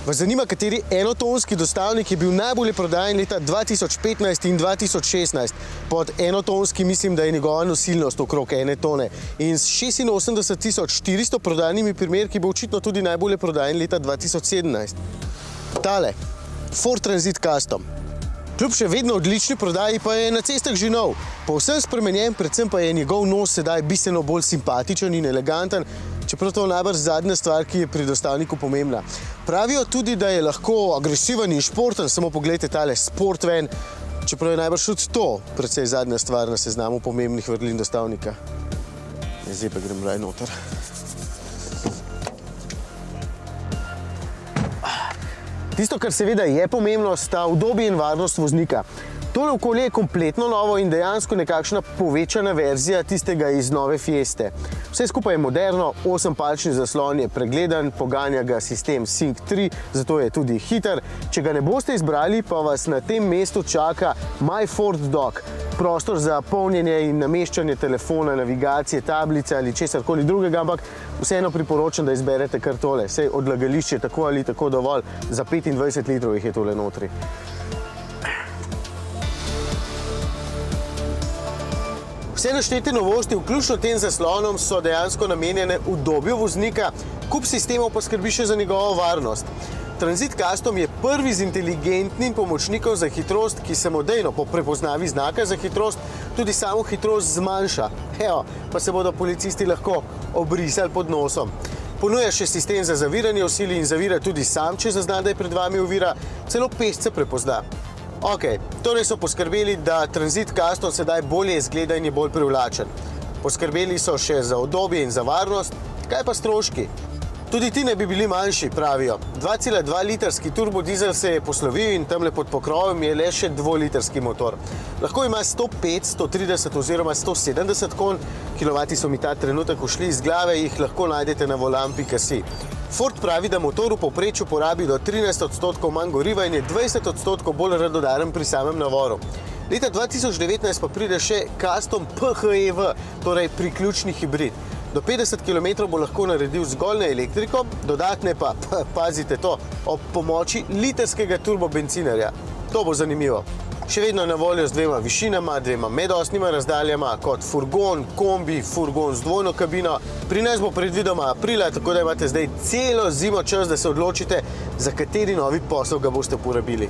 Vas zanima, kateri enotonski dostavnik je bil najbolje prodajan leta 2015 in 2016? Pod enotonski mislim, da je njegova nosilnost okrog 1 tone. In s 86.400 prodanimi primerki bo očitno tudi najbolje prodajan leta 2017. Tale, Ford Transit Custom. Kljub še vedno odlični prodaji pa je na cestah že nov. Povsem spremenjen, predvsem pa je njegov nos sedaj bistveno bolj simpatičen in eleganten, čeprav to najbrž zadnja stvar, ki je pri dostavniku pomembna. Pravijo tudi, da je lahko agresiven in športen, samo pogledajte tale Sportvan, čeprav je najbrž tudi to precej zadnja stvar na seznamu pomembnih vrlin dostavnika. Zdaj pa grem raj noter. Tisto, kar seveda je pomembno, sta udobje in varnost voznika. Tole okolje je kompletno novo in dejansko nekakšna povečana verzija tistega iz nove Fieste. Vse skupaj je moderno, 8-palčni zaslon je pregleden, poganja ga sistem Sync 3, zato je tudi hiter. Če ga ne boste izbrali, pa vas na tem mestu čaka My Ford Dock. Prostor za polnjenje in nameščanje telefona, navigacije, tablice ali česarkoli drugega, ampak vseeno priporočam, da izberete kar tole. Sej odlagališče tako ali tako dovolj, za 25 litrov jih je tole notri. Vse naštete novosti, vključno tem zaslonom, so dejansko namenjene udobju voznika, kup sistemov pa skrbi še za njegovo varnost. Transit Custom je prvi z inteligentnim pomočnikom za hitrost, ki samodejno po prepoznavi znaka za hitrost tudi samo hitrost zmanjša. Evo, pa se bodo policisti lahko obrisali pod nosom. Ponuja še sistem za zaviranje v sili in zavira tudi sam, če zazna, da je pred vami ovira, celo pešce prepozna. Ok, torej so poskrbeli, da Transit Custom sedaj bolje izgleda in je bolj privlačen. Poskrbeli so še za udobje in za varnost, kaj pa stroški? Tudi ti ne bi bili manjši, pravijo. 2,2 litrski turbodizel se je poslovil in tamle pod pokrovom je le še 2-litrski motor. Lahko ima 105, 130 oziroma 170 konj, kilovati so mi ta trenutek ušli iz glave, jih lahko najdete na volan.si. Ford pravi, da motor v povprečju porabi do 13% manj goriva in je 20% bolj radodaren pri samem navoru. Leta 2019 pa pride še Custom PHEV, torej priključni hibrid. Do 50 km bo lahko naredil zgolj na elektriko, dodatne pa, pazite to, ob pomoči litrskega turbobencinarja. To bo zanimivo. Še vedno je na voljo z 2 višinama, 2 medosnima razdaljama, kot furgon, kombi, furgon z dvojno kabino. Pri nas bo predvidoma aprila, tako da imate zdaj celo zimo čas, da se odločite, za kateri novi posel ga boste uporabili.